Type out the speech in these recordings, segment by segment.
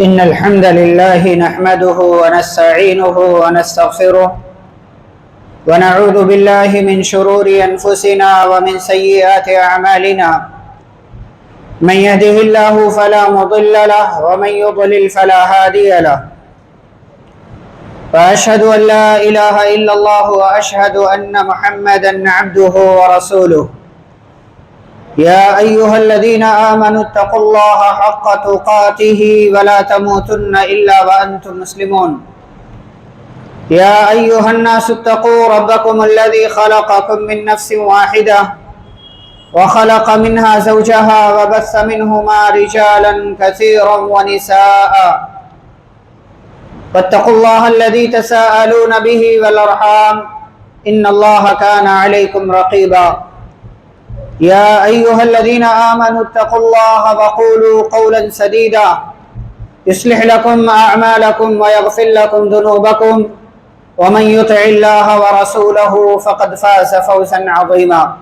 إن الحمد لله نحمده ونستعينه ونستغفره ونعوذ بالله من شرور أنفسنا ومن سيئات أعمالنا من يهده الله فلا مضل له ومن يضلل فلا هادي له وأشهد أن لا إله إلا الله وأشهد أن محمدا عبده ورسوله يا أيها الذين آمنوا اتقوا الله حق تقاته ولا تموتن إلا وأنتم مسلمون يا أيها الناس اتقوا ربكم الذي خلقكم من نفس واحدة وخلق منها زوجها وبث منهما رجالا كثيرا ونساء واتقوا الله الذي تساءلون به والأرحام إن الله كان عليكم رقيبا يا أيها الذين آمنوا اتقوا الله وقولوا قولا سديدا يصلح لكم أعمالكم ويغفر لكم ذنوبكم ومن يطع الله ورسوله فقد فاز فوزا عظيما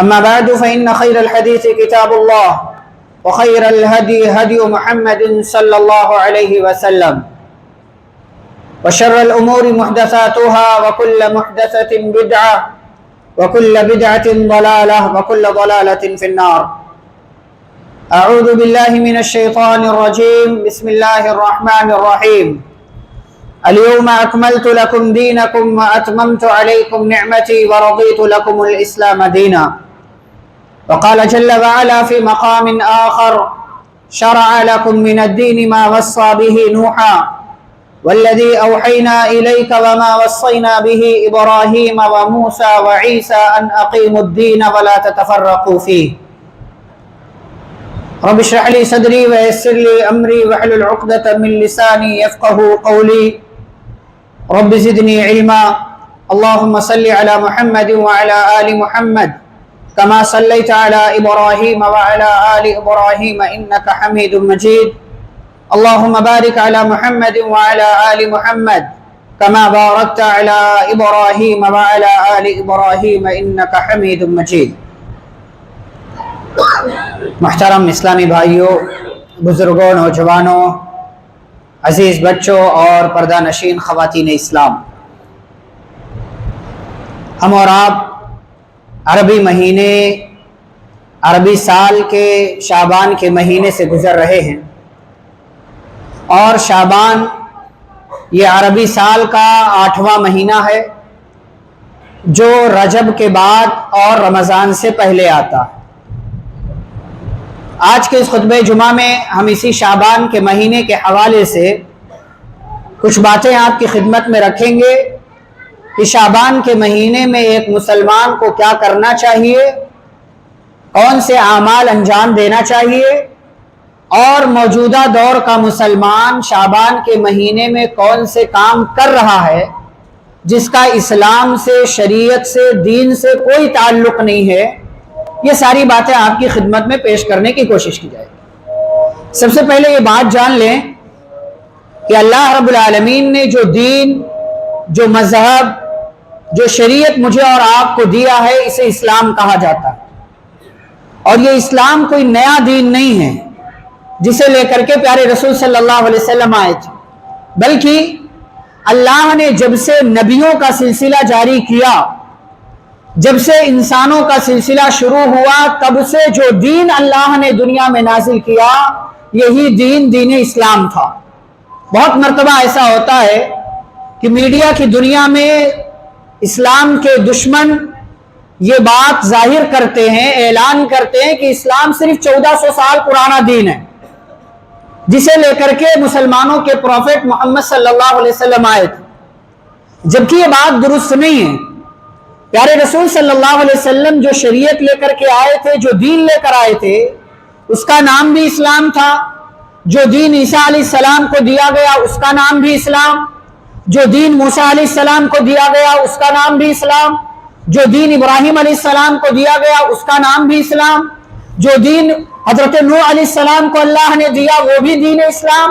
أما بعد فإن خير الحديث كتاب الله وخير الهدي هدي محمد صلى الله عليه وسلم وشر الأمور محدثاتها وكل محدثة بدعة وكل بدعة ضلالة وكل ضلالة في النار أعوذ بالله من الشيطان الرجيم بسم الله الرحمن الرحيم اليوم أكملت لكم دينكم وأتممت عليكم نعمتي ورضيت لكم الإسلام دينا وقال جل وعلا في مقام آخر شرع لكم من الدين ما وصى به نوحا والذي أوحينا إليك وما وصينا به إبراهيم وموسى وعيسى أن أقيموا الدين ولا تتفرقوا فيه رب اشرح لي صدري ويسر لي أمري واحلل عقدة من لساني يفقهوا قولي رب زدني علما اللهم صل على محمد وعلى آل محمد كما صليت على إبراهيم وعلى آل إبراهيم إنك حميد مجيد اللهم بارك على محمد وعلى آل محمد كما باركت على إبراهيم وعلى آل إبراهيم إنك حميد مجيد محترم اسلامی بھائیوں، بزرگوں، نوجوانوں، عزیز بچوں اور پردہ نشین خواتین اسلام، ہم اور آپ عربی مہینے، عربی سال کے شعبان کے مہینے سے گزر رہے ہیں، اور شعبان یہ عربی سال کا 8واں مہینہ ہے جو رجب کے بعد اور رمضان سے پہلے آتا ہے۔ آج کے اس خطبہ جمعہ میں ہم اسی شعبان کے مہینے کے حوالے سے کچھ باتیں آپ کی خدمت میں رکھیں گے کہ شعبان کے مہینے میں ایک مسلمان کو کیا کرنا چاہیے، کون سے اعمال انجام دینا چاہیے، اور موجودہ دور کا مسلمان شعبان کے مہینے میں کون سے کام کر رہا ہے جس کا اسلام سے، شریعت سے، دین سے کوئی تعلق نہیں ہے۔ یہ ساری باتیں آپ کی خدمت میں پیش کرنے کی کوشش کی جائے گی۔ سب سے پہلے یہ بات جان لیں کہ اللہ رب العالمین نے جو دین، جو مذہب، جو شریعت مجھے اور آپ کو دیا ہے اسے اسلام کہا جاتا ہے، اور یہ اسلام کوئی نیا دین نہیں ہے جسے لے کر کے پیارے رسول صلی اللہ علیہ وسلم آئے تھے، بلکہ اللہ نے جب سے نبیوں کا سلسلہ جاری کیا، جب سے انسانوں کا سلسلہ شروع ہوا، تب سے جو دین اللہ نے دنیا میں نازل کیا یہی دین، دین اسلام تھا۔ بہت مرتبہ ایسا ہوتا ہے کہ میڈیا کی دنیا میں اسلام کے دشمن یہ بات ظاہر کرتے ہیں، اعلان کرتے ہیں کہ اسلام صرف 1400 سال پرانا دین ہے جسے لے کر کے مسلمانوں کے پروفٹ محمد صلی اللہ علیہ وسلم آئے تھے، جبکہ یہ بات درست نہیں ہے۔ پیارے رسول صلی اللہ علیہ وسلم جو شریعت لے کر کے آئے تھے، جو دین لے کر آئے تھے، اس کا نام بھی اسلام تھا۔ جو دین عیسیٰ علیہ السلام کو دیا گیا اس کا نام بھی اسلام، جو دین موسیٰ علیہ السلام کو دیا گیا اس کا نام بھی اسلام، جو دین ابراہیم علیہ السلام کو دیا گیا اس کا نام بھی اسلام، جو دین حضرت نوح علیہ السلام کو اللہ نے دیا وہ بھی دین اسلام،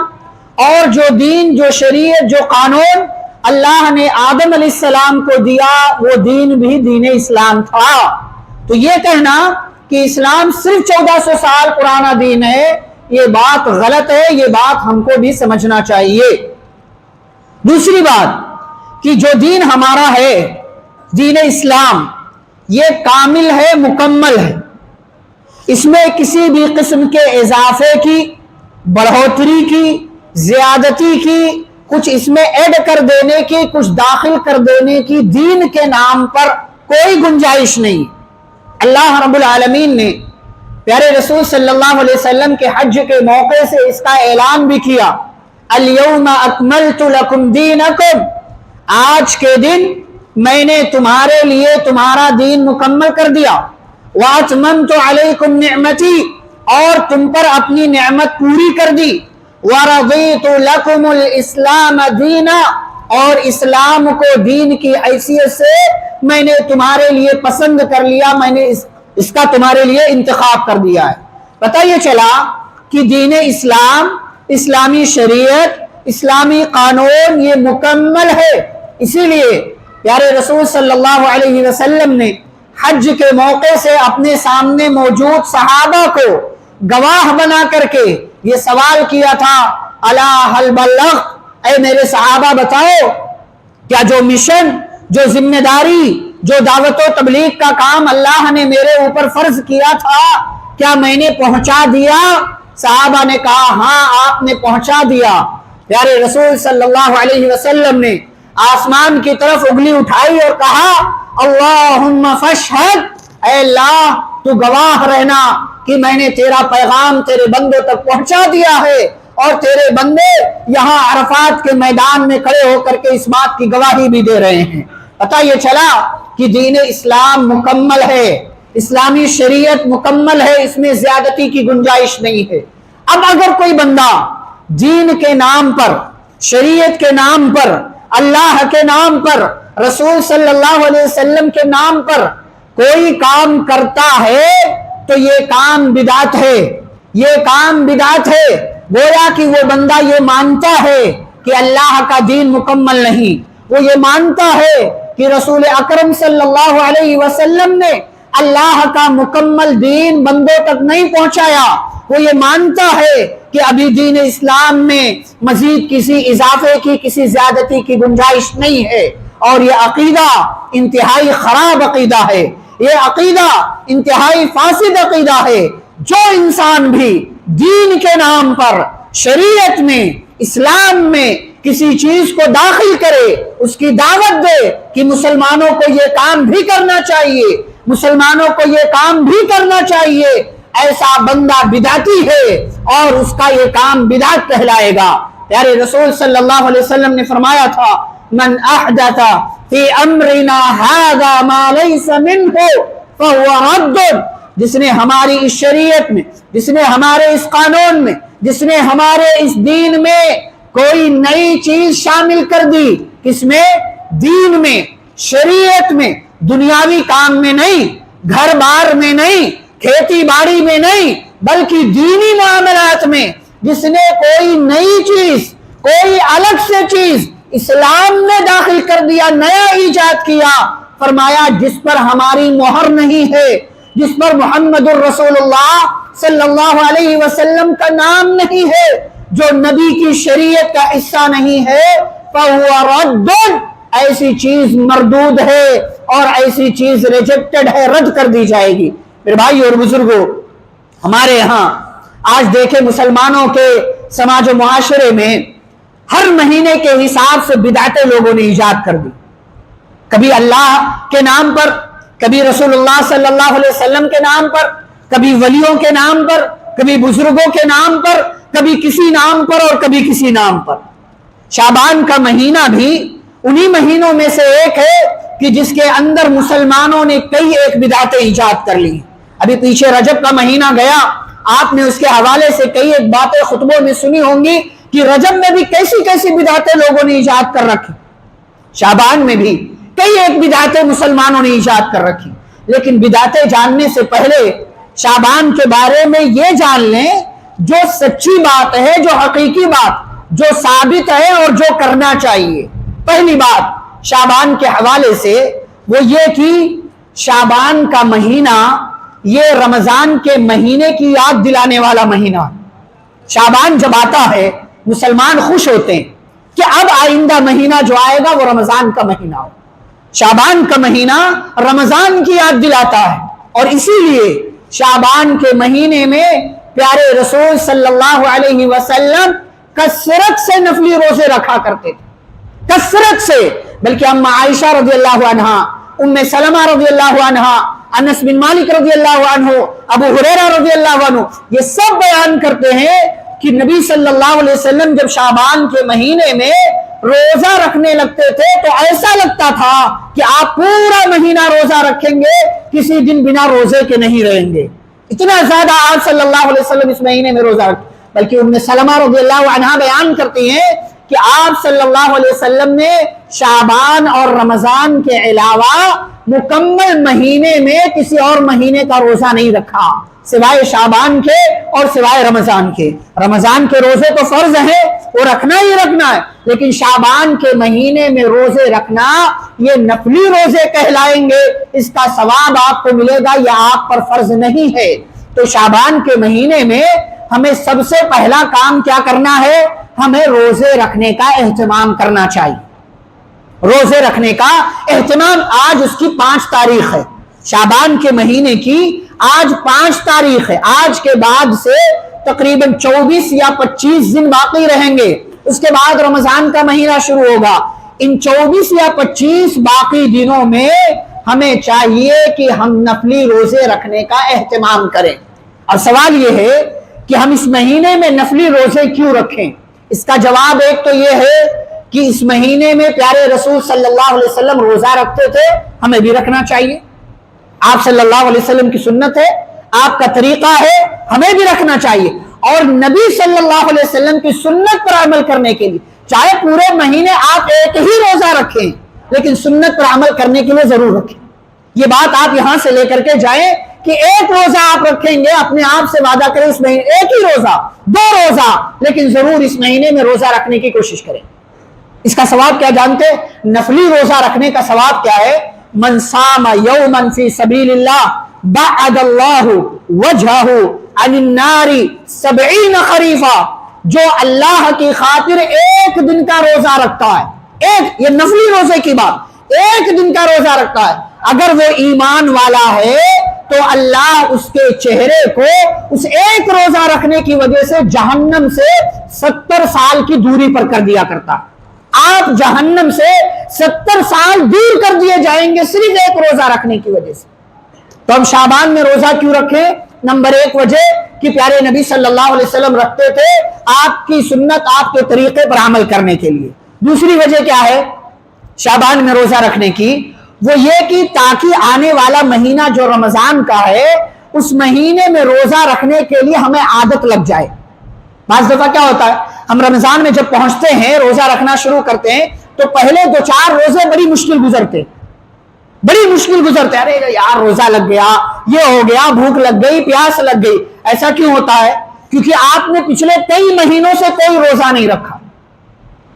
اور جو دین، جو شریعت، جو قانون اللہ نے آدم علیہ السلام کو دیا وہ دین بھی دین اسلام تھا۔ تو یہ کہنا کہ اسلام صرف 1400 سال پرانا دین ہے یہ بات غلط ہے، یہ بات ہم کو بھی سمجھنا چاہیے۔ دوسری بات کہ جو دین ہمارا ہے، دین اسلام، یہ کامل ہے، مکمل ہے، اس میں کسی بھی قسم کے اضافے کی، بڑھوتری کی، زیادتی کی، کچھ اس میں ایڈ کر دینے کی، کچھ داخل کر دینے کی دین کے نام پر کوئی گنجائش نہیں۔ اللہ رب العالمین نے پیارے رسول صلی اللہ علیہ وسلم کے حج کے موقع سے اس کا اعلان بھی کیا، اليوم اکملت لکم دینکم، آج کے دن میں نے تمہارے لیے تمہارا دین مکمل کر دیا، واتممت علیکم نعمتی، اور تم پر اپنی نعمت پوری کر دی، ورضیت لکم الاسلام دینا، اور اسلام کو دین کی حیثیت سے میں نے تمہارے لیے پسند کر لیا، میں نے اس کا تمہارے لیے انتخاب کر دیا ہے۔ پتہ یہ چلا کہ دین اسلام، اسلامی شریعت، اسلامی قانون یہ مکمل ہے۔ اسی لیے پیارے رسول صلی اللہ علیہ وسلم نے حج کے موقع سے اپنے سامنے موجود صحابہ کو گواہ بنا کر کے یہ سوال کیا تھا، الا هل بلغت، اے میرے صحابہ بتاؤ کیا جو مشن، جو ذمہ داری، جو دعوت و تبلیغ کا کام اللہ نے میرے اوپر فرض کیا تھا، کیا میں نے پہنچا دیا؟ صحابہ نے کہا ہاں آپ نے پہنچا دیا۔ پیارے رسول صلی اللہ علیہ وسلم نے آسمان کی طرف انگلی اٹھائی اور کہا اللہم فاشہد، اے اللہ تو گواہ رہنا کہ میں نے تیرا پیغام تیرے بندوں تک پہنچا دیا ہے، اور تیرے بندے یہاں عرفات کے میدان میں کھڑے ہو کر کے اس بات کی گواہی بھی دے رہے ہیں۔ پتہ یہ چلا کہ دین اسلام مکمل ہے، اسلامی شریعت مکمل ہے، اس میں زیادتی کی گنجائش نہیں ہے۔ اب اگر کوئی بندہ دین کے نام پر، شریعت کے نام پر، اللہ کے نام پر، رسول صلی اللہ علیہ وسلم کے نام پر کوئی کام کرتا ہے تو یہ کام بدعت ہے، یہ کام بدعت ہے۔ گویا کہ وہ بندہ یہ مانتا ہے کہ اللہ کا دین مکمل نہیں، وہ یہ مانتا ہے کہ رسول اکرم صلی اللہ علیہ وسلم نے اللہ کا مکمل دین بندوں تک نہیں پہنچایا، وہ یہ مانتا ہے کہ ابھی دین اسلام میں مزید کسی اضافے کی، کسی زیادتی کی گنجائش نہیں ہے، اور یہ عقیدہ انتہائی خراب عقیدہ ہے، یہ عقیدہ انتہائی فاسد عقیدہ ہے۔ جو انسان بھی دین کے نام پر، شریعت میں، اسلام میں کسی چیز کو داخل کرے، اس کی دعوت دے کہ مسلمانوں کو یہ کام بھی کرنا چاہیے، مسلمانوں کو یہ کام بھی کرنا چاہیے، ایسا بندہ بدعتی ہے اور اس کا یہ کام بدعت کہلائے گا۔ پیارے رسول صلی اللہ علیہ وسلم نے فرمایا تھا من احدث فی امرنا ھذا ما لیس منہ فہو رد، جس نے ہماری اس شریعت میں، جس نے ہمارے اس قانون میں، جس نے ہمارے اس دین میں کوئی نئی چیز شامل کر دی، کس میں؟ دین میں، شریعت میں، دنیاوی کام میں نہیں، گھر بار میں نہیں، کھیتی باڑی میں نہیں، بلکہ دینی معاملات میں جس نے کوئی نئی چیز، کوئی الگ سے چیز اسلام میں داخل کر دیا، نیا ایجاد کیا، فرمایا جس پر ہماری مہر نہیں ہے، جس پر محمد الرسول اللہ صلی اللہ علیہ وسلم کا نام نہیں ہے، جو نبی کی شریعت کا حصہ نہیں ہے، فَهُوَ رَدٌّ، ایسی چیز مردود ہے اور ایسی چیز ریجیکٹڈ ہے، رد کر دی جائے گی۔ میرے بھائی اور بزرگوں، ہمارے یہاں آج دیکھیں مسلمانوں کے سماج و معاشرے میں ہر مہینے کے حساب سے بدعتیں لوگوں نے ایجاد کر دی، کبھی اللہ کے نام پر، کبھی رسول اللہ صلی اللہ علیہ وسلم کے نام پر، کبھی ولیوں کے نام پر، کبھی بزرگوں کے نام پر، کبھی کسی نام پر اور کبھی کسی نام پر۔ شعبان کا مہینہ بھی انہی مہینوں میں سے ایک ہے کہ جس کے اندر مسلمانوں نے کئی ایک بدعتیں ایجاد کر لی۔ ابھی پیچھے رجب کا مہینہ گیا، آپ نے اس کے حوالے سے کئی ایک باتیں خطبوں میں سنی ہوں گی کہ رجب میں بھی کیسی کیسی بدعتیں لوگوں نے ایجاد کر رکھی، شعبان میں بھی کئی ایک بدعتیں مسلمانوں نے ایجاد کر رکھی۔ لیکن بدعتیں جاننے سے پہلے شعبان کے بارے میں یہ جان لیں جو سچی بات ہے، جو حقیقی بات، جو ثابت ہے اور جو کرنا چاہیے۔ پہلی بات شعبان کے حوالے سے وہ یہ کہ شعبان کا مہینہ یہ رمضان کے مہینے کی یاد دلانے والا مہینہ، شعبان جب آتا ہے مسلمان خوش ہوتے ہیں کہ اب آئندہ مہینہ جو آئے گا وہ رمضان کا مہینہ ہو. شعبان کا مہینہ رمضان کی یاد دلاتا ہے، اور اسی لیے شعبان کے مہینے میں پیارے رسول صلی اللہ علیہ وسلم کثرت سے نفلی روزے رکھا کرتے تھے، کثرت سے. بلکہ اما عائشہ رضی اللہ عنہا، ام سلمہ رضی اللہ عنہا، انس بن مالک رضی اللہ عنہ، ابو ہریرہ رضی اللہ عنہ، یہ سب بیان کرتے ہیں کہ نبی صلی اللہ علیہ وسلم جب شعبان کے مہینے میں روزہ رکھنے لگتے تھے تو ایسا لگتا تھا کہ آپ پورا مہینہ روزہ رکھیں گے، کسی دن بنا روزے کے نہیں رہیں گے. اتنا زیادہ آپ صلی اللہ علیہ وسلم اس مہینے میں روزہ رکھتے. بلکہ ام سلمہ رضی اللہ عنہا بیان کرتی ہیں کہ آپ صلی اللہ علیہ وسلم نے شعبان اور رمضان کے علاوہ مکمل مہینے میں کسی اور مہینے کا روزہ نہیں رکھا سوائے شعبان کے اور سوائے رمضان کے. رمضان کے روزے تو فرض ہیں، وہ رکھنا ہی رکھنا ہے، لیکن شعبان کے مہینے میں روزے رکھنا یہ نفلی روزے کہلائیں گے، اس کا ثواب آپ کو ملے گا، یہ آپ پر فرض نہیں ہے. تو شعبان کے مہینے میں ہمیں سب سے پہلا کام کیا کرنا ہے؟ ہمیں روزے رکھنے کا اہتمام کرنا چاہیے. روزے رکھنے کا اہتمام. آج اس کی 5 تاریخ ہے، شعبان کے مہینے کی آج 5 تاریخ ہے. آج کے بعد سے تقریباً 24 یا 25 دن باقی رہیں گے، اس کے بعد رمضان کا مہینہ شروع ہوگا. ان 24 یا 25 باقی دنوں میں ہمیں چاہیے کہ ہم نفلی روزے رکھنے کا اہتمام کریں. اور سوال یہ ہے کہ ہم اس مہینے میں نفلی روزے کیوں رکھیں؟ اس کا جواب ایک تو یہ ہے کہ اس مہینے میں پیارے رسول صلی اللہ علیہ وسلم روزہ رکھتے تھے، ہمیں بھی رکھنا چاہیے. آپ صلی اللہ علیہ وسلم کی سنت ہے، آپ کا طریقہ ہے، ہمیں بھی رکھنا چاہیے. اور نبی صلی اللہ علیہ وسلم کی سنت پر عمل کرنے کے لیے چاہے پورے مہینے آپ ایک ہی روزہ رکھیں، لیکن سنت پر عمل کرنے کے لیے ضرور رکھیں. یہ بات آپ یہاں سے لے کر کے جائیں کہ ایک روزہ آپ رکھیں گے، اپنے آپ سے وعدہ کریں اس مہینے ایک ہی روزہ، 2 روزہ، لیکن ضرور اس مہینے میں روزہ رکھنے کی کوشش کریں. اس کا ثواب کیا جانتے؟ نفلی روزہ رکھنے کا ثواب کیا ہے؟ من صام یوما فی سبیل اللہ بعد اللہ وجہہ عن النار 70 خریفا. جو اللہ کی خاطر ایک دن کا روزہ رکھتا ہے، ایک، یہ نفلی روزے کی بات، ایک دن کا روزہ رکھتا ہے، اگر وہ ایمان والا ہے تو اللہ اس کے چہرے کو اس ایک روزہ رکھنے کی وجہ سے جہنم سے 70 سال کی دوری پر کر دیا کرتا. آپ جہنم سے 70 سال دور کر دیے جائیں گے صرف ایک روزہ رکھنے کی وجہ سے. تو ہم شعبان میں روزہ کیوں رکھیں؟ نمبر 1 وجہ کہ پیارے نبی صلی اللہ علیہ وسلم رکھتے تھے، آپ کی سنت، آپ کے طریقے پر عمل کرنے کے لیے. دوسری وجہ کیا ہے شعبان میں روزہ رکھنے کی؟ وہ یہ کہ تاکہ آنے والا مہینہ جو رمضان کا ہے اس مہینے میں روزہ رکھنے کے لیے ہمیں عادت لگ جائے. بعض دفعہ کیا ہوتا ہے، ہم رمضان میں جب پہنچتے ہیں روزہ رکھنا شروع کرتے ہیں تو پہلے 2-4 روزے بڑی مشکل گزرتے، ارے یار روزہ لگ گیا، یہ ہو گیا، بھوک لگ گئی، پیاس لگ گئی. ایسا کیوں ہوتا ہے؟ کیونکہ آپ نے پچھلے کئی مہینوں سے کوئی روزہ نہیں رکھا،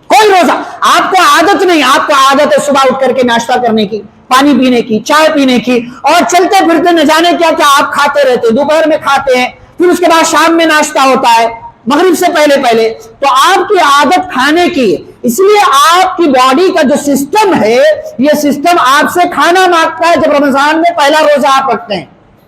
کوئی روزہ آپ کو عادت نہیں. آپ کو عادت ہے صبح اٹھ کر کے ناشتہ کرنے کی، پانی پینے کی، چائے پینے کی، اور چلتے پھرتے نہ جانے کیا کیا آپ کھاتے رہتے. دوپہر میں کھاتے ہیں، پھر اس کے بعد شام میں ناشتہ ہوتا ہے، مغرب سے پہلے. تو آپ کی عادت کھانے کی، اس لیے آپ کی باڈی کا جو سسٹم ہے یہ سسٹم آپ سے کھانا مانگتا ہے جب رمضان میں پہلا روزہ آپ رکھتے ہیں.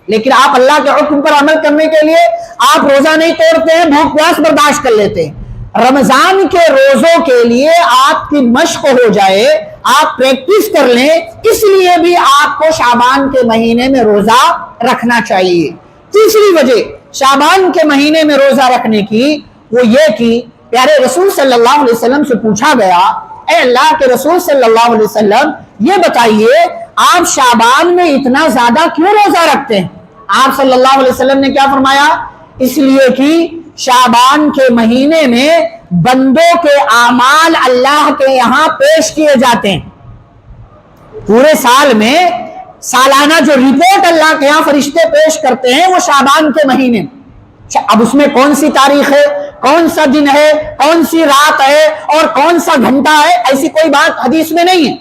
لیکن آپ اللہ کے حکم پر عمل کرنے کے لیے آپ روزہ نہیں توڑتے ہیں، بھوک پیاس برداشت کر لیتے ہیں. رمضان کے روزوں کے لیے آپ کی مشق ہو جائے، آپ پریکٹس کر لیں، اس لیے بھی آپ کو شعبان کے مہینے میں روزہ رکھنا چاہیے. تیسری وجہ شعبان کے مہینے میں روزہ رکھنے کی وہ یہ کہ پیارے رسول صلی اللہ علیہ وسلم سے پوچھا گیا، اے اللہ کے رسول صلی اللہ علیہ وسلم یہ بتائیے آپ شعبان میں اتنا زیادہ کیوں روزہ رکھتے ہیں؟ آپ صلی اللہ علیہ وسلم نے کیا فرمایا؟ اس لیے کہ شعبان کے مہینے میں بندوں کے اعمال اللہ کے یہاں پیش کیے جاتے ہیں. پورے سال میں سالانہ جو رپورٹ اللہ کے یہاں فرشتے پیش کرتے ہیں وہ شعبان کے مہینے میں. اب اس میں کون سی تاریخ ہے، کون سا دن ہے، کون سی رات ہے اور کون سا گھنٹہ ہے، ایسی کوئی بات حدیث میں نہیں ہے.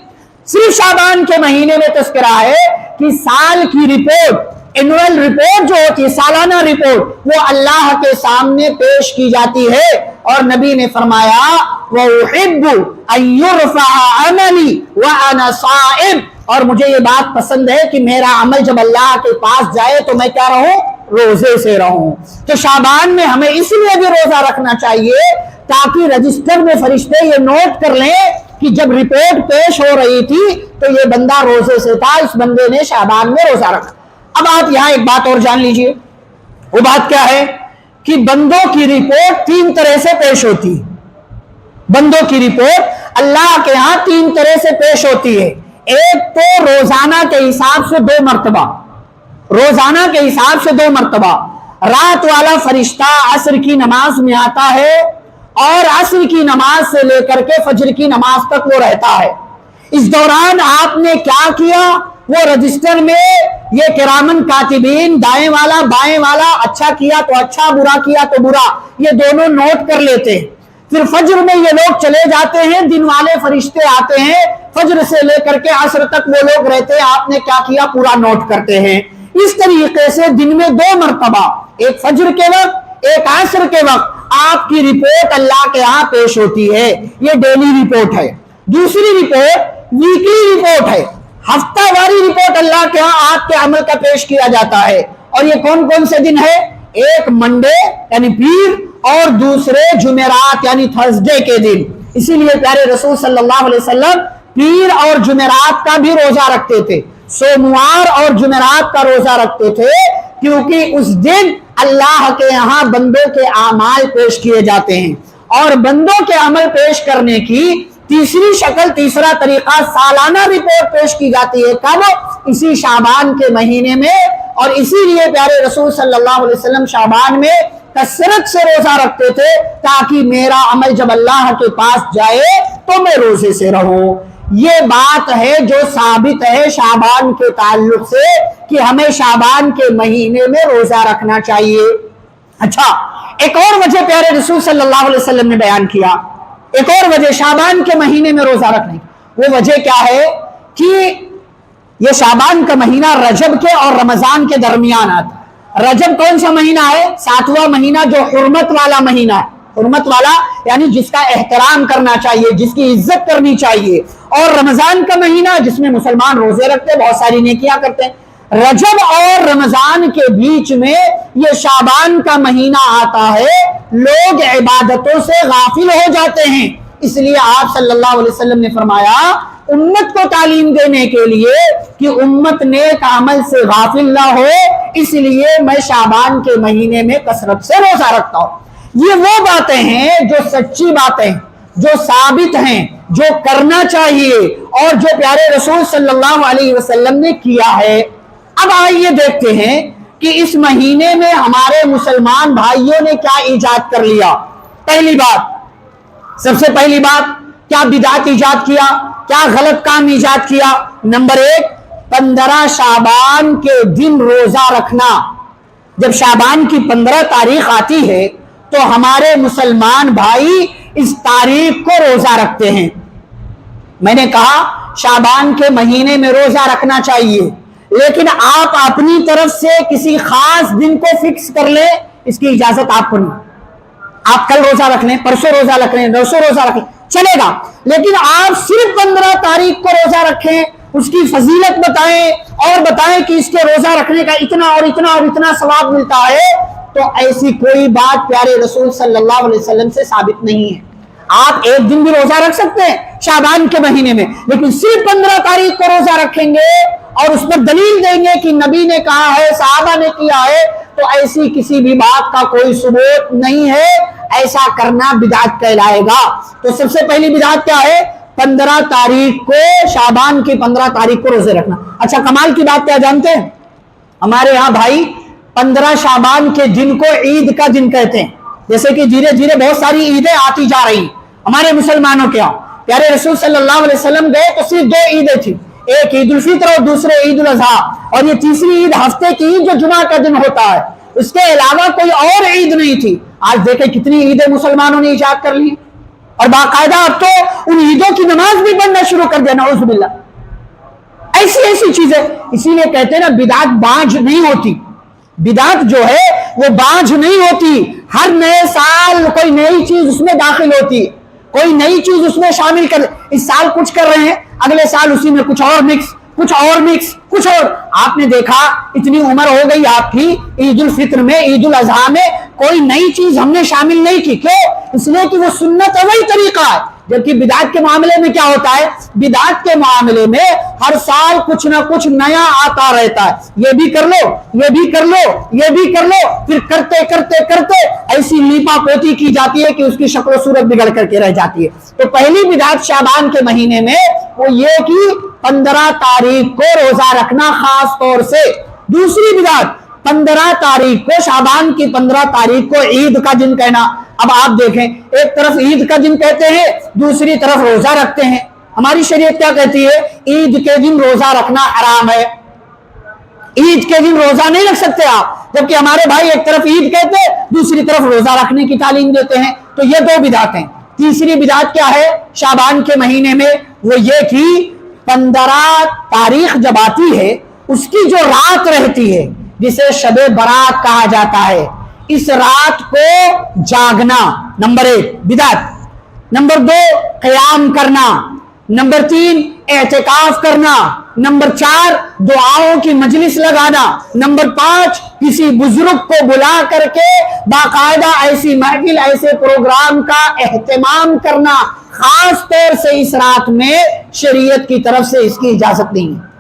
صرف شعبان کے مہینے میں تذکرہ ہے کہ سال کی رپورٹ اینوئل رپورٹ جو ہوتی ہے، سالانہ رپورٹ، وہ اللہ کے سامنے پیش کی جاتی ہے، اور نبی نے فرمایا وَأُحِبُّ أَن يُرْفَعَ عَمَلِي وَأَنَا صَائِمٌ، اور مجھے یہ بات پسند ہے کہ میرا عمل جب اللہ کے پاس جائے تو میں کیا رہوں؟ روزے سے رہوں۔ تو شعبان میں ہمیں اس لیے بھی روزہ رکھنا چاہیے تاکہ رجسٹر میں فرشتے یہ نوٹ کر لیں کہ جب رپورٹ پیش ہو رہی تھی تو یہ بندہ روزے سے تھا، اس بندے نے شعبان میں روزہ رکھا۔ اب آپ یہاں ایک بات اور جان لیجئے، وہ بات کیا ہے کہ بندوں کی رپورٹ 3 طرح سے پیش ہوتی ہے۔ بندوں کی رپورٹ اللہ کے ہاں 3 طرح سے پیش ہوتی ہے۔ ایک تو روزانہ کے حساب سے 2 مرتبہ، روزانہ کے حساب سے 2 مرتبہ۔ رات والا فرشتہ عصر کی نماز میں آتا ہے اور عصر کی نماز سے لے کر کے فجر کی نماز تک وہ رہتا ہے۔ اس دوران آپ نے کیا کیا، وہ رجسٹر میں یہ کرامن کاتبین دائیں والا بائیں والا، اچھا کیا تو اچھا، برا کیا تو برا، یہ دونوں نوٹ کر لیتے ہیں۔ پھر فجر میں یہ لوگ چلے جاتے ہیں، دن والے فرشتے آتے ہیں، فجر سے لے کر کے عصر تک وہ لوگ رہتے ہیں، آپ نے کیا کیا پورا نوٹ کرتے ہیں۔ اس طریقے سے دن میں 2 مرتبہ، ایک فجر کے وقت ایک عصر کے وقت آپ کی رپورٹ اللہ کے ہاں پیش ہوتی ہے، یہ ڈیلی رپورٹ ہے۔ دوسری رپورٹ ویکلی رپورٹ ہے، ہفتہ واری رپورٹ اللہ کے ہاں آپ کے عمل کا پیش کیا جاتا ہے، اور یہ کون کون سے دن ہے؟ ایک منڈے یعنی پیر، اور دوسرے جمعرات یعنی تھرسڈے کے دن۔ اسی لیے پیارے رسول صلی اللہ علیہ وسلم پیر اور جمعرات کا بھی روزہ رکھتے تھے، سوموار اور جمعرات کا روزہ رکھتے تھے، کیونکہ اس دن اللہ کے یہاں بندوں کے اعمال پیش کیے جاتے ہیں، اور بندوں کے عمل پیش کرنے کی تیسری شکل، تیسرا طریقہ سالانہ رپورٹ پیش کی جاتی ہے۔ کب؟ اسی شعبان کے مہینے میں، اور اسی لیے پیارے رسول صلی اللہ علیہ وسلم شعبان میں کثرت سے روزہ رکھتے تھے تاکہ میرا عمل جب اللہ کے پاس جائے تو میں روزے سے رہوں۔ یہ بات ہے جو ثابت ہے شعبان کے تعلق سے کہ ہمیں شعبان کے مہینے میں روزہ رکھنا چاہیے۔ اچھا، ایک اور وجہ پیارے رسول صلی اللہ علیہ وسلم نے بیان کیا، ایک اور وجہ شعبان کے مہینے میں روزہ رکھنے، وہ وجہ کیا ہے کہ یہ شعبان کا مہینہ رجب کے اور رمضان کے درمیان آتا ہے۔ رجب کون سا مہینہ ہے؟ 7واں مہینہ، جو حرمت والا مہینہ ہے، حرمت والا یعنی جس کا احترام کرنا چاہیے، جس کی عزت کرنی چاہیے، اور رمضان کا مہینہ جس میں مسلمان روزے رکھتے، بہت ساری نیکیاں کرتے ہیں۔ رجب اور رمضان کے بیچ میں یہ شعبان کا مہینہ آتا ہے، لوگ عبادتوں سے غافل ہو جاتے ہیں، اس لیے آپ صلی اللہ علیہ وسلم نے فرمایا امت کو تعلیم دینے کے لیے کہ امت نیک عمل سے غافل نہ ہو، اس لیے میں شعبان کے مہینے میں کثرت سے روزہ رکھتا ہوں۔ یہ وہ باتیں ہیں جو سچی باتیں، جو ثابت ہیں، جو کرنا چاہیے، اور جو پیارے رسول صلی اللہ علیہ وسلم نے کیا ہے۔ اب آئیے دیکھتے ہیں کہ اس مہینے میں ہمارے مسلمان بھائیوں نے کیا ایجاد کر لیا۔ پہلی بات، سب سے پہلی بات، کیا بدعت ایجاد کیا، کیا غلط کام ایجاد کیا؟ نمبر 1، 15 شعبان کے دن روزہ رکھنا۔ جب شعبان کی 15 تاریخ آتی ہے تو ہمارے مسلمان بھائی اس تاریخ کو روزہ رکھتے ہیں۔ میں نے کہا شعبان کے مہینے میں روزہ رکھنا چاہیے، لیکن آپ اپنی طرف سے کسی خاص دن کو فکس کر لیں، اس کی اجازت آپ کو نہیں۔ آپ کل روزہ رکھ لیں، پرسوں روزہ رکھ لیں، 200 روزہ رکھ لیں، چلے گا، لیکن آپ صرف 15 تاریخ کو روزہ رکھیں، اس کی فضیلت بتائیں اور بتائیں کہ اس کے روزہ رکھنے کا اتنا اور اتنا اور اتنا ثواب ملتا ہے، تو ایسی کوئی بات پیارے رسول صلی اللہ علیہ وسلم سے ثابت نہیں ہے۔ آپ ایک دن بھی روزہ رکھ سکتے ہیں شعبان کے مہینے میں، لیکن صرف 15 تاریخ کو روزہ رکھیں گے اور اس پر دلیل دیں گے کہ نبی نے کہا ہے، صحابہ نے کیا ہے، تو ایسی کسی بھی بات کا کوئی ثبوت نہیں ہے، ایسا کرنا بدعت کہلائے گا۔ تو سب سے پہلی بدعت کیا ہے؟ 15 تاریخ کو، شعبان کی 15 تاریخ کو روزے رکھنا۔ اچھا، کمال کی بات کیا جانتے ہیں؟ ہمارے یہاں بھائی 15 شعبان کے دن کو عید کا دن کہتے ہیں، جیسے کہ دھیرے دھیرے بہت ساری عیدیں آتی جا رہی ہمارے مسلمانوں کے یہاں۔ پیارے رسول صلی اللہ علیہ وسلم گئے تو صرف 2 عیدیں تھیں، ایک عید الفطر اور دوسرے عید الاضحیٰ، اور یہ تیسری عید ہفتے کی عید جو جمعہ کا دن ہوتا ہے، اس کے علاوہ کوئی اور عید نہیں تھی۔ آج دیکھیں کتنی عیدیں مسلمانوں نے ایجاد کر لی، اور باقاعدہ اب تو ان عیدوں کی نماز بھی پڑھنا شروع کر دیا، نعوذ باللہ۔ ایسی ایسی چیزیں. اسی لیے کہتے ہیں نا بدعت بانجھ نہیں ہوتی. بدعت جو ہے وہ بانجھ نہیں ہوتی. ہر نئے سال کوئی نئی چیز اس میں داخل ہوتی ہے, کوئی نئی چیز اس میں شامل کر. اس سال کچھ کر رہے ہیں, اگلے سال اسی میں کچھ اور مکس, کچھ اور مکس, کچھ اور. آپ نے دیکھا اتنی عمر ہو گئی آپ کی, عید الفطر میں, عید الاضحیٰ میں کوئی نئی چیز ہم نے شامل نہیں کی. کیوں؟ اس لیے کہ وہ سنت ہے, وہی طریقہ ہے. جبکہ بدعت کے معاملے میں کیا ہوتا ہے؟ بدعت کے معاملے میں ہر سال کچھ نہ کچھ نیا آتا رہتا ہے. یہ بھی کر لو, یہ بھی کر لو, یہ بھی کر لو, پھر کرتے کرتے کرتے ایسی لیپا پوتی کی جاتی ہے کہ اس کی شکل و صورت بگڑ کر کے رہ جاتی ہے. تو پہلی بدعت شعبان کے مہینے میں وہ یہ کہ 15 تاریخ کو روزہ رکھنا خاص طور سے. دوسری بدعت 15 تاریخ کو, شعبان کی 15 تاریخ کو عید کا دن کہنا. اب آپ دیکھیں, ایک طرف عید کا دن کہتے ہیں, دوسری طرف روزہ رکھتے ہیں. ہماری شریعت کیا کہتی ہے؟ عید کے دن روزہ رکھنا حرام ہے, عید کے دن روزہ نہیں رکھ سکتے آپ. جبکہ ہمارے بھائی ایک طرف عید کہتے ہیں, دوسری طرف روزہ رکھنے کی تعلیم دیتے ہیں. تو یہ دو بدعت ہیں. تیسری بدعت کیا ہے شعبان کے مہینے میں؟ وہ یہ کہ 15 تاریخ جب آتی ہے, اس کی جو رات رہتی ہے جسے شب برات کہا جاتا ہے, اس رات کو جاگنا نمبر 1 بدعت. نمبر 2 قیام کرنا. نمبر 3 اعتکاف کرنا. نمبر 4 دعاؤں کی مجلس لگانا. نمبر 5 کسی بزرگ کو بلا کر کے باقاعدہ ایسی محفل, ایسے پروگرام کا اہتمام کرنا. خاص طور سے اس رات میں شریعت کی طرف سے اس کی اجازت نہیں ہے.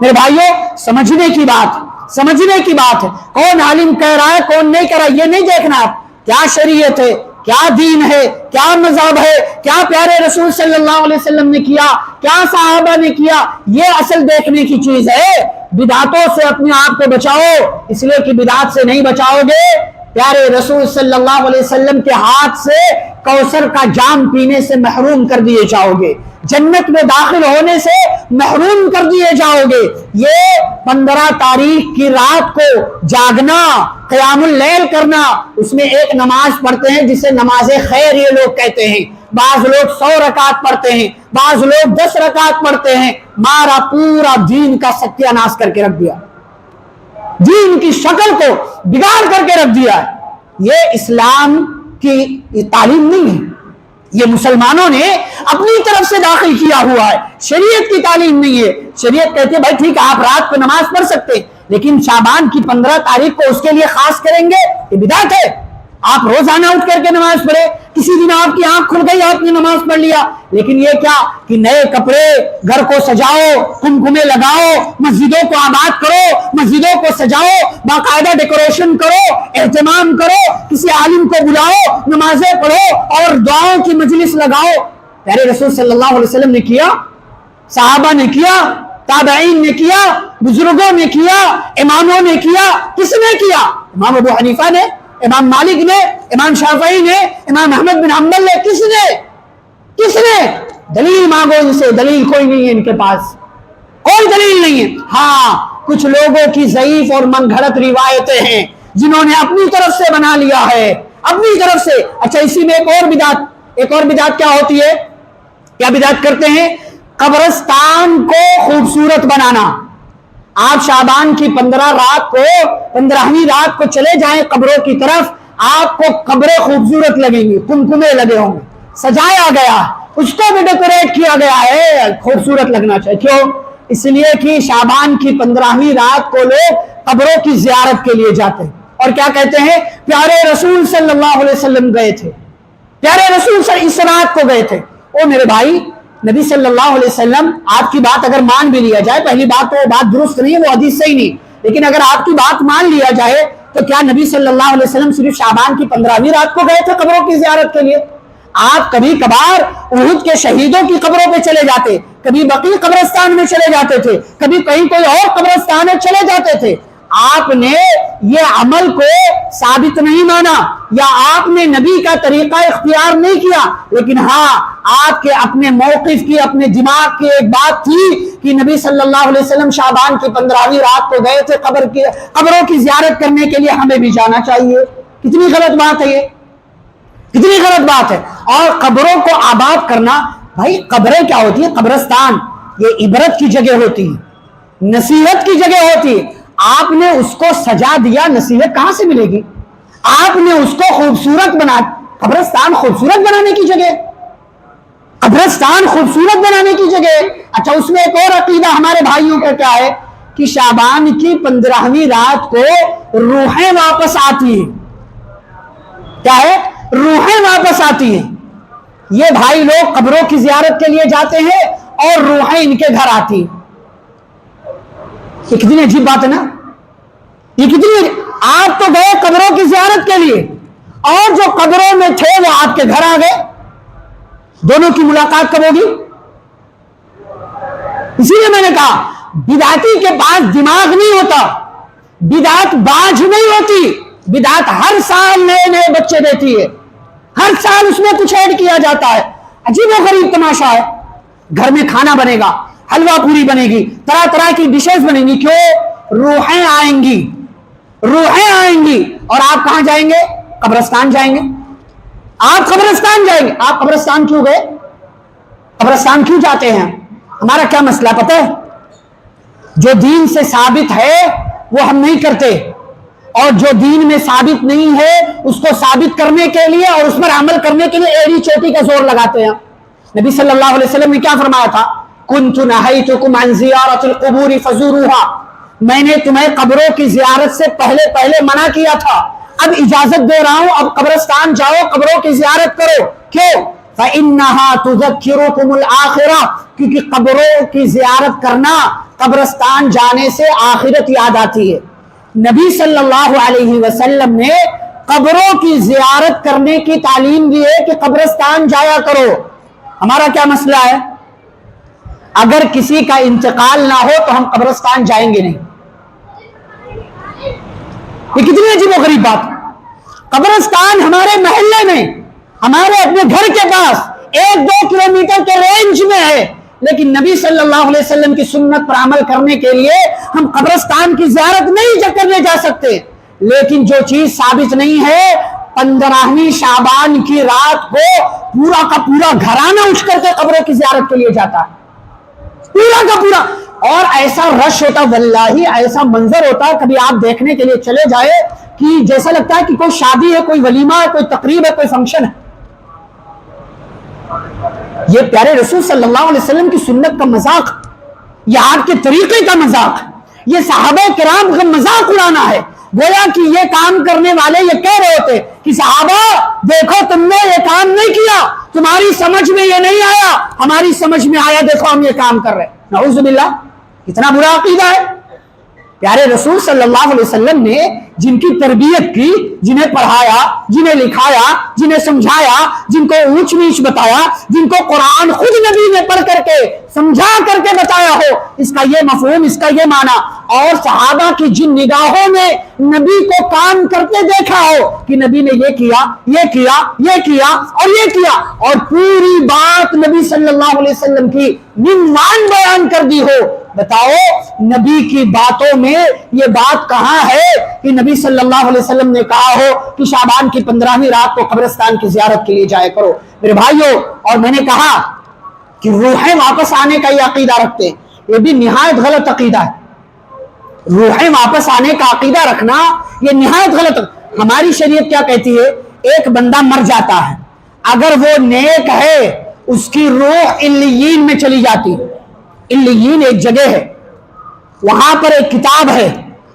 میرے بھائیوں, سمجھنے کی بات, سمجھنے کی بات ہے. کون عالم کہہ رہا ہے, کون نہیں کہہ رہا ہے, یہ نہیں دیکھنا. آپ کیا شریعت ہے, کیا دین ہے, کیا مذہب ہے, کیا پیارے رسول صلی اللہ علیہ وسلم نے کیا, کیا صحابہ نے کیا, یہ اصل دیکھنے کی چیز ہے. بدعتوں سے اپنے آپ کو بچاؤ, اس لیے کہ بدعت سے نہیں بچاؤ گے پیارے رسول صلی اللہ علیہ وسلم کے ہاتھ سے کوثر کا جام پینے سے محروم کر دیے جاؤ گے, جنت میں داخل ہونے سے محروم کر دیے جاؤ گے. یہ 15 تاریخ کی رات کو جاگنا, قیام اللیل کرنا, اس میں ایک نماز پڑھتے ہیں جسے نماز خیر یہ لوگ کہتے ہیں. بعض لوگ 100 رکعت پڑھتے ہیں, بعض لوگ 10 رکعت پڑھتے ہیں. مارا پورا دین کا ستیہ ناش کر کے رکھ دیا, دین کی شکل کو بگاڑ کر کے رکھ دیا. یہ اسلام کی تعلیم نہیں ہے, یہ مسلمانوں نے اپنی طرف سے داخل کیا ہوا ہے, شریعت کی تعلیم نہیں ہے. شریعت کہتے ہیں بھائی ٹھیک ہے آپ رات کو نماز پڑھ سکتے, لیکن شعبان کی 15 تاریخ کو اس کے لیے خاص کریں گے, یہ بدعت ہے. آپ روزانہ اٹھ کر کے نماز پڑھے, کسی دن آپ کی آنکھ کھل گئی, آپ نے نماز پڑھ لیا, لیکن یہ کیا کہ نئے کپڑے, گھر کو سجاؤ, قمقمے لگاؤ, مسجدوں کو آباد کرو, مسجدوں کو سجاؤ, باقاعدہ ڈیکوریشن کرو, اہتمام کرو, کسی عالم کو بلاؤ, نمازیں پڑھو اور دعاؤں کی مجلس لگاؤ. پیارے رسول صلی اللہ علیہ وسلم نے کیا, صحابہ نے کیا, تابعین نے کیا, بزرگوں نے کیا, اماموں نے کیا. کس نے کیا؟ امام ابو حنیفہ نے, امام مالک نے, امام شافعی نے, امام احمد بن حنبل نے. کس نے, کس نے؟ دلیل مانگو ان سے, دلیل کوئی نہیں ہے ان کے پاس, کوئی دلیل نہیں ہے. ہاں کچھ لوگوں کی ضعیف اور من گھڑت روایتیں ہیں جنہوں نے اپنی طرف سے بنا لیا ہے, اپنی طرف سے. اچھا اسی میں ایک اور بدعت کیا ہوتی ہے, کیا بدعت کرتے ہیں؟ قبرستان کو خوبصورت بنانا. آپ شعبان کی 15ویں رات کو چلے جائیں قبروں کی طرف, آپ کو قبریں خوبصورت لگیں گی, قمقمے لگے ہوں گے, سجایا گیا, اس کو بھی ڈیکوریٹ کیا گیا ہے, خوبصورت لگنا چاہیے. کیوں؟ اس لیے کہ شعبان کی 15ویں رات کو لوگ قبروں کی زیارت کے لیے جاتے ہیں اور کیا کہتے ہیں پیارے رسول صلی اللہ علیہ وسلم گئے تھے, پیارے رسول اس رات کو گئے تھے. او میرے بھائی, نبی صلی اللہ علیہ وسلم, آپ کی بات اگر مان بھی لیا جائے, پہلی بات تو وہ بات درست نہیں ہے, وہ حدیث صحیح نہیں, لیکن اگر آپ کی بات مان لیا جائے تو کیا نبی صلی اللہ علیہ وسلم صرف شعبان کی 15ویں رات کو گئے تھے قبروں کی زیارت کے لیے؟ آپ کبھی کبھار احد کے شہیدوں کی قبروں پہ چلے جاتے, کبھی بقیع قبرستان میں چلے جاتے تھے, کبھی کہیں کوئی اور قبرستان میں چلے جاتے تھے. آپ نے یہ عمل کو ثابت نہیں مانا, یا آپ نے نبی کا طریقہ اختیار نہیں کیا, لیکن ہاں آپ کے اپنے موقف کی, اپنے دماغ کی ایک بات تھی کہ نبی صلی اللہ علیہ وسلم شعبان کی 15ویں رات کو گئے تھے قبروں کی زیارت کرنے کے لیے, ہمیں بھی جانا چاہیے. کتنی غلط بات ہے یہ, کتنی غلط بات ہے. اور قبروں کو آباد کرنا, بھائی قبریں کیا ہوتی ہیں؟ قبرستان یہ عبرت کی جگہ ہوتی ہے, نصیحت کی جگہ ہوتی ہے. آپ نے اس کو سجا دیا, نصیحت کہاں سے ملے گی؟ آپ نے اس کو خوبصورت بنا, قبرستان خوبصورت بنانے کی جگہ, قبرستان خوبصورت بنانے کی جگہ. اچھا, اس میں ایک اور عقیدہ ہمارے بھائیوں کا کیا ہے کہ شعبان کی 15ویں رات کو روحیں واپس آتی ہیں. کیا ہے؟ روحیں واپس آتی ہیں. یہ بھائی لوگ قبروں کی زیارت کے لیے جاتے ہیں اور روحیں ان کے گھر آتی ہیں. یہ کتنی عجیب بات ہے نا, یہ کتنی. آپ تو گئے قبروں کی زیارت کے لیے اور جو قبروں میں تھے وہ آپ کے گھر آ گئے. دونوں کی ملاقات کب ہوگی؟ اسی لیے میں نے کہا بدعتی کے پاس دماغ نہیں ہوتا, بدعت باج نہیں ہوتی. بدعت ہر سال نئے نئے بچے دیتی ہے, ہر سال اس میں کچھ ایڈ کیا جاتا ہے. عجیب و غریب تماشا ہے. گھر میں کھانا بنے گا, حلوہ پوری بنے گی, طرح طرح کی ڈشز بنیں گی. کیوں؟ روحیں آئیں گی, روحیں آئیں گی. اور آپ کہاں جائیں گے؟ قبرستان جائیں گے. آپ قبرستان جائیں گے. آپ قبرستان کیوں گئے؟ قبرستان کیوں جاتے ہیں؟ ہمارا کیا مسئلہ پتہ ہے؟ جو دین سے ثابت ہے وہ ہم نہیں کرتے, اور جو دین میں ثابت نہیں ہے اس کو ثابت کرنے کے لیے اور اس پر عمل کرنے کے لیے ایڑی چوٹی کا زور لگاتے ہیں. نبی صلی اللہ علیہ وسلم نے کیا فرمایا تھا؟ كنت نهيتكم عن زيارة القبور فزوروها. میں نے تمہیں قبروں کی زیارت سے پہلے منع کیا تھا, اب اجازت دے رہا ہوں, اب قبرستان جاؤ, قبروں کی زیارت کرو. کیوں؟ فإنها تذكركم الآخرة. کیونکہ قبروں کی زیارت کرنا, قبرستان جانے سے آخرت یاد آتی ہے. نبی صلی اللہ علیہ وسلم نے قبروں کی زیارت کرنے کی تعلیم دی ہے کہ قبرستان جایا کرو. ہمارا کیا مسئلہ ہے؟ اگر کسی کا انتقال نہ ہو تو ہم قبرستان جائیں گے نہیں. یہ کتنی عجیب و غریب بات. قبرستان ہمارے محلے میں, ہمارے اپنے گھر کے پاس 1-2 کلومیٹر کے رینج میں ہے, لیکن نبی صلی اللہ علیہ وسلم کی سنت پر عمل کرنے کے لیے ہم قبرستان کی زیارت نہیں کرنے جا سکتے. لیکن جو چیز ثابت نہیں ہے, 15ویں شعبان کی رات کو پورا کا پورا گھرانہ اٹھ کر کے قبروں کی زیارت کے لیے جاتا ہے, پورا کا پورا. اور ایسا رش ہوتا, واللہ ایسا منظر ہوتا, کبھی آپ دیکھنے کے لیے چلے جائے کہ جیسا لگتا ہے کہ کوئی شادی ہے, کوئی ولیمہ ہے, کوئی تقریب ہے, کوئی فنکشن ہے. یہ پیارے رسول صلی اللہ علیہ وسلم کی سنت کا مذاق, یہ آپ کے طریقے کا مذاق, یہ صحابہ کرام کا مذاق اڑانا ہے. گویا کہ یہ کام کرنے والے یہ کہہ رہے ہوتے کہ صحابہ دیکھو تم نے یہ کام نہیں کیا, تمہاری سمجھ میں یہ نہیں آیا, ہماری سمجھ میں آیا, دیکھو ہم یہ کام کر رہے. نعوذ باللہ, کتنا برا عقیدہ ہے. پیارے رسول صلی اللہ علیہ وسلم نے جن کی تربیت کی, جنہیں پڑھایا, جنہیں لکھایا, جنہیں سمجھایا, جن کو اونچ نیچ بتایا, جن کو قرآن خود نبی نے پڑھ کر کے سمجھا کر کے بتایا ہو, اس کا یہ مفہوم, اس کا یہ معنی, اور صحابہ کی جن نگاہوں میں نبی کو کام کرتے دیکھا ہو کہ نبی نے یہ کیا, یہ کیا, یہ کیا اور یہ کیا, اور پوری بات نبی صلی اللہ علیہ وسلم کی عنوان بیان کر دی ہو, بتاؤ نبی کی باتوں میں یہ بات کہاں ہے کہ نبی صلی اللہ علیہ وسلم نے کہا ہو کہ شعبان کی 15ویں رات کو قبرستان کی زیارت کے لیے جایا کرو. میرے بھائیوں, اور میں نے کہا کہ روحیں واپس آنے کا یہ عقیدہ رکھتے ہیں, یہ بھی نہایت غلط عقیدہ ہے. روحیں واپس آنے کا عقیدہ رکھنا یہ نہایت غلط. ہماری شریعت کیا کہتی ہے؟ ایک بندہ مر جاتا ہے, اگر وہ نیک ہے اس کی روح علیین میں چلی جاتی. علیین ایک جگہ ہے, وہاں پر ایک کتاب ہے,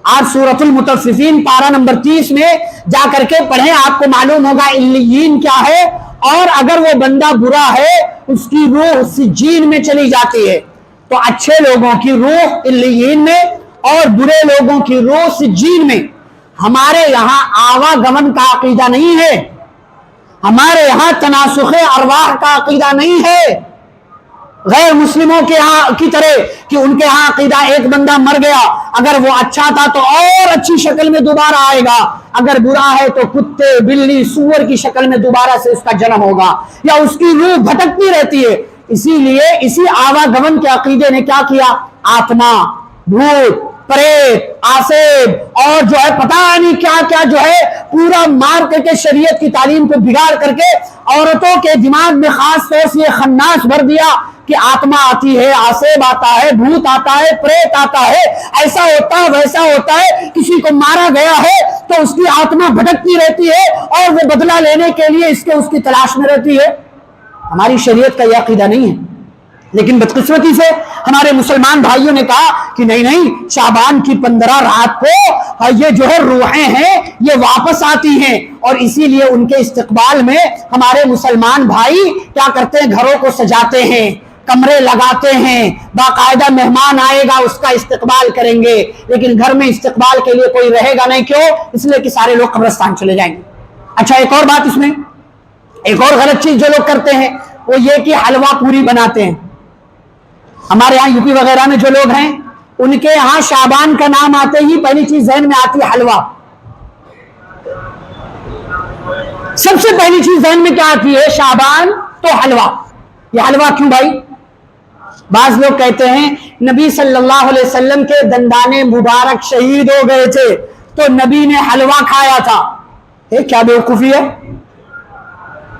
آپ سورۃ المطففین پارہ نمبر 30 میں جا کر کے پڑھیں, آپ کو معلوم ہوگا علیین کیا ہے. اور اگر وہ بندہ برا ہے اس کی روح سجین میں چلی جاتی ہے. تو اچھے لوگوں کی روح علیین میں اور برے لوگوں کی روح سجین میں. ہمارے یہاں آواگمن کا عقیدہ نہیں ہے, ہمارے یہاں تناسخ ارواح کا عقیدہ نہیں ہے, غیر مسلموں کے ہاں کی طرح کہ ان کے ہاں عقیدہ ایک بندہ مر گیا, اگر وہ اچھا تھا تو اور اچھی شکل میں دوبارہ آئے گا, اگر برا ہے تو کتے بلی سور کی شکل میں دوبارہ سے اس کا جنم ہوگا, یا اس کی روح بھٹکتی رہتی ہے. اسی لیے اسی آواگمن کے عقیدے نے کیا کیا, آتما, بھوت, پریت، آصف اور جو ہے پتہ نہیں کیا کیا جو ہے پورا مار کر کے شریعت کی تعلیم کو بگاڑ کر کے عورتوں کے دماغ میں خاص طور سے یہ خناس بھر دیا کہ آتما آتی ہے، آصف آتا ہے، بھوت آتا ہے، پریت آتا ہے، ایسا ہوتا ہے ویسا ہوتا ہے، کسی کو مارا گیا ہے تو اس کی آتما بھٹکتی رہتی ہے اور وہ بدلہ لینے کے لیے اس کی تلاش میں رہتی ہے۔ ہماری شریعت کا یہ عقیدہ نہیں ہے، لیکن بدقسمتی سے ہمارے مسلمان بھائیوں نے کہا کہ نہیں، شعبان کی 15 رات کو یہ جو ہے روحیں ہیں یہ واپس آتی ہیں، اور اسی لیے ان کے استقبال میں ہمارے مسلمان بھائی کیا کرتے ہیں، گھروں کو سجاتے ہیں، کمرے لگاتے ہیں، باقاعدہ مہمان آئے گا اس کا استقبال کریں گے، لیکن گھر میں استقبال کے لیے کوئی رہے گا نہیں۔ کیوں؟ اس لیے کہ سارے لوگ قبرستان چلے جائیں گے۔ اچھا، ایک اور بات، اس میں ایک اور غلط چیز جو لوگ کرتے ہیں وہ یہ کہ حلوہ پوری بناتے ہیں۔ ہمارے ہاں یو پی وغیرہ میں جو لوگ ہیں ان کے ہاں شعبان کا نام آتے ہی پہلی چیز ذہن میں آتی ہے حلوہ۔ سب سے پہلی چیز ذہن میں کیا آتی ہے؟ شعبان تو حلوہ۔ یہ حلوہ کیوں بھائی؟ بعض لوگ کہتے ہیں نبی صلی اللہ علیہ وسلم کے دندان مبارک شہید ہو گئے تھے تو نبی نے حلوہ کھایا تھا۔ کیا بیوقوفی ہے،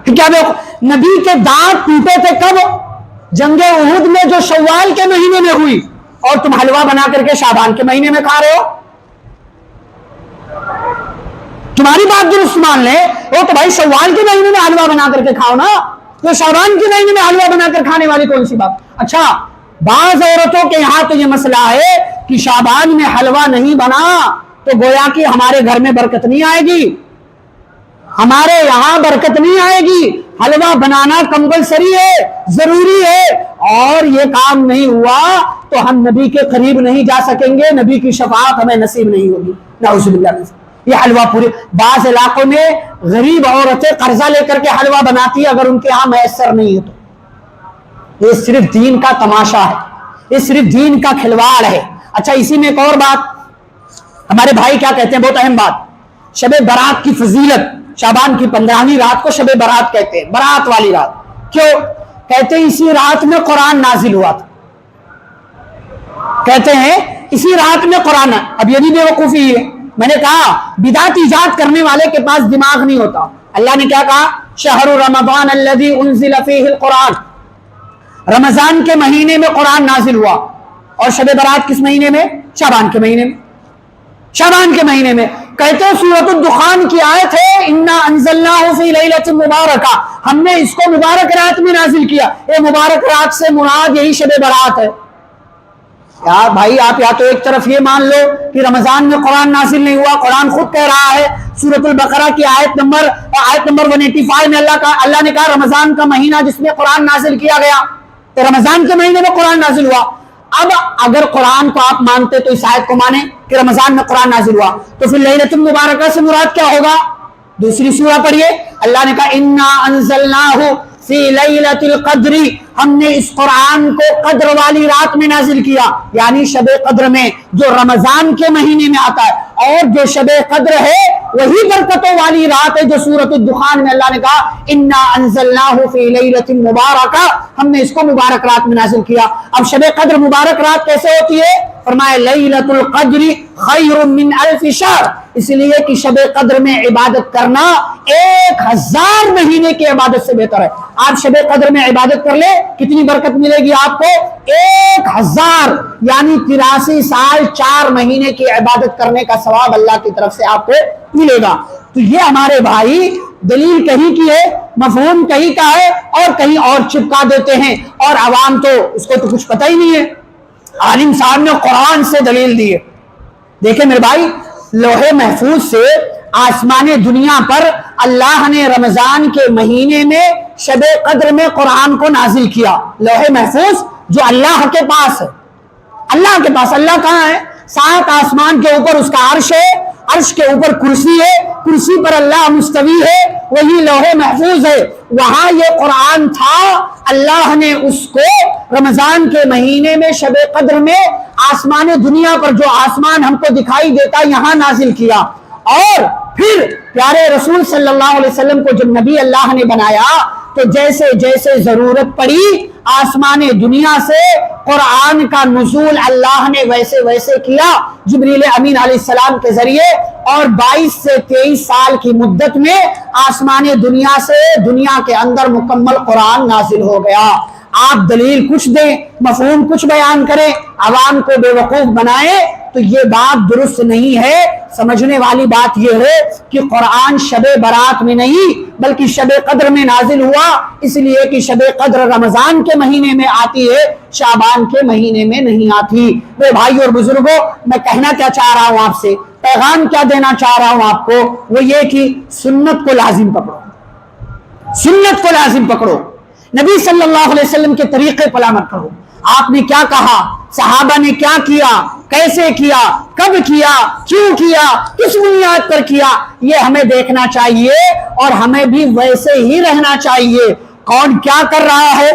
کیا نبی کے دانت ٹوٹے تھے کب؟ جنگ احد میں جو شوال کے مہینے میں ہوئی، اور تم حلوہ بنا کر کے شعبان کے مہینے میں کھا رہے ہو۔ تمہاری بات درست مان لیں، وہ تو بھائی شوال کے مہینے میں حلوہ بنا کر کے کھاؤ نا، تو شعبان کے مہینے میں حلوہ بنا کر کھانے والی کون سی بات؟ اچھا، بعض عورتوں کے یہاں تو یہ مسئلہ ہے کہ شعبان میں حلوہ نہیں بنا تو گویا کہ ہمارے گھر میں برکت نہیں آئے گی، ہمارے یہاں برکت نہیں آئے گی۔ حلوہ بنانا کمپلسری ہے، ضروری ہے، اور یہ کام نہیں ہوا تو ہم نبی کے قریب نہیں جا سکیں گے، نبی کی شفاعت ہمیں نصیب نہیں ہوگی۔ نعوذ باللہ۔ یہ حلوہ پوری، بعض علاقوں میں غریب عورتیں قرضہ لے کر کے حلوہ بناتی ہیں اگر ان کے ہاں میسر نہیں ہے تو۔ یہ صرف دین کا تماشا ہے، یہ صرف دین کا کھلواڑ ہے۔ اچھا، اسی میں ایک اور بات ہمارے بھائی کیا کہتے ہیں، بہت اہم بات، شب برات کی فضیلت۔ شعبان کی 15ویں رات کو شب برات کہتے ہیں، برات والی رات۔ کیوں کہتے ہیں؟ اسی رات میں قرآن نازل ہوا تھا، کہتے ہیں اسی رات میں قرآن۔ اب یہ بھی بیوقوفی ہے، میں نے کہا بدعت ایجاد کرنے والے کے پاس دماغ نہیں ہوتا۔ اللہ نے کیا کہا؟ شہر رمضان الذی انزل فیہ القرآن، رمضان کے مہینے میں قرآن نازل ہوا، اور شب برات کس مہینے میں؟ شعبان کے مہینے میں۔ شعبان کے مہینے میں کہتے ہیں سورۃ الدخان کی آیت ہے انا انزلناہ فی لیلۃ مبارکہ، ہم نے اس کو مبارک رات میں نازل کیا۔ یہ مبارک رات سے مراد یہی شب برات ہے۔ یار بھائی، آپ یا تو ایک طرف یہ مان لو کہ رمضان میں قرآن نازل نہیں ہوا، قرآن خود کہہ رہا ہے سورۃ البقرہ کی آیت نمبر 185 میں اللہ نے کہا رمضان کا مہینہ جس میں قرآن نازل کیا گیا، تو رمضان کے مہینے میں قرآن نازل ہوا۔ اب اگر قرآن کو آپ مانتے تو اس آیت کو مانیں کہ رمضان میں قرآن نازل ہوا، تو پھر لیلۃ المبارکہ سے مراد کیا ہوگا؟ دوسری سورہ پڑھیے، اللہ نے کہا انا انزلناہ فی لیلۃ القدر، ہم نے اس قرآن کو قدر والی رات میں نازل کیا، یعنی شب قدر میں، جو رمضان کے مہینے میں آتا ہے۔ اور جو شب قدر ہے وہی برکتوں والی رات ہے جو سورۃ الدخان میں اللہ نے کہا انا انزلناہ فی لیلۃ مبارکہ، ہم نے اس کو مبارک رات میں نازل کیا۔ اب شب قدر مبارک رات کیسے ہوتی ہے؟ فرمایا لیلۃ القدر خیر من الف شہر، اس لیے کہ شب قدر میں عبادت کرنا 1000 مہینے کی عبادت سے بہتر ہے۔ آپ شب قدر میں عبادت کر لیں، کتنی برکت ملے گی آپ کو؟ 1000، یعنی 83 سال 4 مہینے کی عبادت کرنے کا ثواب اللہ کی طرف سے آپ کو ملے گا۔ تو یہ ہمارے بھائی دلیل کہیں کی ہے، مفہوم کہیں کا ہے، اور کہیں اور چپکا دیتے ہیں، اور عوام تو اس کو تو کچھ پتہ ہی نہیں ہے۔ عالم صاحب نے قرآن سے دلیل دی ہے۔ دیکھیں میرے بھائی، لوح محفوظ سے آسمان دنیا پر اللہ نے رمضان کے مہینے میں شب قدر میں قرآن کو نازل کیا۔ لوح محفوظ جو اللہ کے پاس ہے، اللہ کے پاس، اللہ کہاں ہے؟ 7 آسمان کے اوپر اس کا عرش ہے، عرش کے اوپر کرسی ہے، کرسی پر اللہ مستوی ہے، وہی لوح محفوظ ہے، وہاں یہ قرآن تھا۔ اللہ نے اس کو رمضان کے مہینے میں شب قدر میں آسمان دنیا پر، جو آسمان ہم کو دکھائی دیتا یہاں نازل کیا، اور پھر پیارے رسول صلی اللہ علیہ وسلم کو جب نبی اللہ نے بنایا تو جیسے جیسے ضرورت پڑی آسمان دنیا سے قرآن کا نزول اللہ نے ویسے ویسے کیا جبریل امین علیہ السلام کے ذریعے، اور 22 سے 23 سال کی مدت میں آسمان دنیا سے دنیا کے اندر مکمل قرآن نازل ہو گیا۔ آپ دلیل کچھ دیں، مفہوم کچھ بیان کریں، عوام کو بے وقوف بنائیں، تو یہ بات درست نہیں ہے۔ سمجھنے والی بات یہ ہے کہ قرآن شب برات میں نہیں بلکہ شب قدر میں نازل ہوا، اس لیے کہ شب قدر رمضان کے مہینے میں آتی ہے، شعبان کے مہینے میں نہیں آتی۔ میرے بھائی اور بزرگوں، میں کہنا کیا چاہ رہا ہوں آپ سے، پیغام کیا دینا چاہ رہا ہوں آپ کو، وہ یہ کہ سنت کو لازم پکڑو، سنت کو لازم پکڑو، نبی صلی اللہ علیہ وسلم کے طریقے پر عمل کرو۔ آپ نے کیا کہا، صحابہ نے کیا کیا، کیسے کیا، کب کیا، کیوں کیا، کس بنیاد پر کیا، یہ ہمیں دیکھنا چاہیے اور ہمیں بھی ویسے ہی رہنا چاہیے۔ کون کیا کر رہا ہے،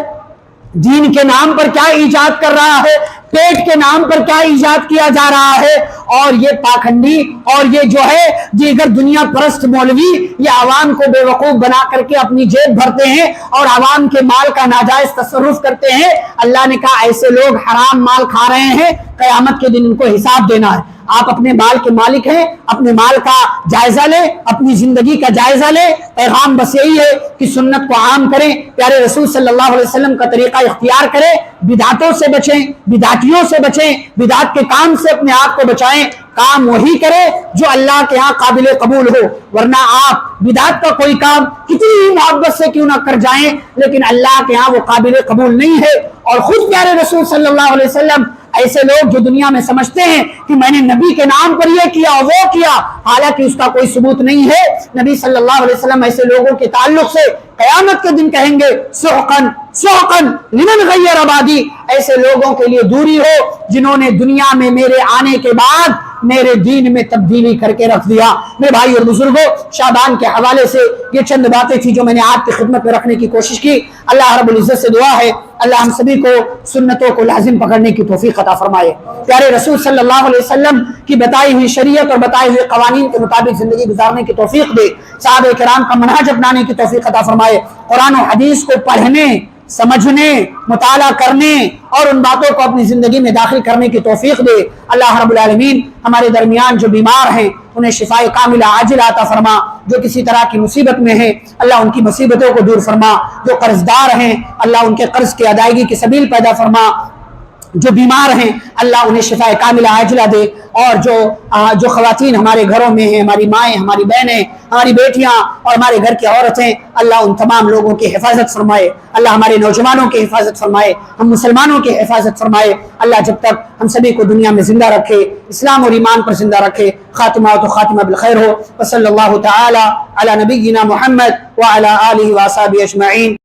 دین کے نام پر کیا ایجاد کر رہا ہے، پیٹ کے نام پر کیا ایجاد کیا جا رہا ہے، اور یہ پاکھنڈی اور یہ جو ہے دیگر دنیا پرست مولوی یہ عوام کو بے وقوف بنا کر کے اپنی جیب بھرتے ہیں اور عوام کے مال کا ناجائز تصرف کرتے ہیں۔ اللہ نے کہا ایسے لوگ حرام مال کھا رہے ہیں، قیامت کے دن ان کو حساب دینا ہے۔ آپ اپنے مال کے مالک ہیں، اپنے مال کا جائزہ لیں، اپنی زندگی کا جائزہ لیں۔ پیغام بس یہی ہے کہ سنت کو عام کریں، پیارے رسول صلی اللہ علیہ وسلم کا طریقہ اختیار کریں، بدعتوں سے بچیں، بدعتیوں سے بچیں، بدعت کے کام سے اپنے آپ کو بچائیں، کام وہی کرے جو اللہ کے ہاں قابل قبول ہو، ورنہ آپ بدعت کا کوئی کام کتنی ہی محبت سے کیوں نہ کر جائیں لیکن اللہ کے ہاں وہ قابل قبول نہیں ہے۔ اور خود پیارے رسول صلی اللہ علیہ وسلم ایسے لوگ جو دنیا میں سمجھتے ہیں کہ میں نے نبی کے نام پر یہ کیا وہ کیا، حالانکہ اس کا کوئی ثبوت نہیں ہے، نبی صلی اللہ علیہ وسلم ایسے لوگوں کے تعلق سے قیامت کے دن کہیں گے سحقن سحقن لمن غیر آبادی، ایسے لوگوں کے لیے دوری ہو جنہوں نے دنیا میں میرے آنے کے بعد میرے دین میں تبدیلی کر کے رکھ دیا۔ میرے بھائی اور بزرگوں، شعبان کے حوالے سے یہ چند باتیں تھی جو میں نے آپ کی خدمت میں رکھنے کی کوشش کی۔ اللہ رب العزت سے دعا ہے اللہ ہم سبھی کو سنتوں کو لازم پکڑنے کی توفیق عطا فرمائے، پیارے رسول صلی اللہ علیہ وسلم کی بتائی ہوئی شریعت اور بتائے ہوئے قوانین کے مطابق زندگی گزارنے کی توفیق دے، صحابہ کرام کا منہج اپنانے کی توفیق عطا فرمائے، قرآن و حدیث کو پڑھنے، سمجھنے، مطالعہ کرنے اور ان باتوں کو اپنی زندگی میں داخل کرنے کی توفیق دے۔ اللہ رب العالمین ہمارے درمیان جو بیمار ہیں انہیں شفائے کاملہ عاجلہ عطا فرما، جو کسی طرح کی مصیبت میں ہیں اللہ ان کی مصیبتوں کو دور فرما، جو قرض دار ہیں اللہ ان کے قرض کی ادائیگی کی سبیل پیدا فرما، جو بیمار ہیں اللہ انہیں شفاء کاملہ عاجلہ دے، اور جو خواتین ہمارے گھروں میں ہیں، ہماری مائیں، ہماری بہنیں، ہماری بیٹیاں اور ہمارے گھر کی عورتیں، اللہ ان تمام لوگوں کی حفاظت فرمائے، اللہ ہمارے نوجوانوں کی حفاظت فرمائے، ہم مسلمانوں کی حفاظت فرمائے، اللہ جب تک ہم سبھی کو دنیا میں زندہ رکھے، اسلام اور ایمان پر زندہ رکھے، خاتمہ تو خاتمہ بالخیر ہو۔ وصلی اللہ تعالی علی نبینا محمد وعلی آلہ وصحبہ اجمعین۔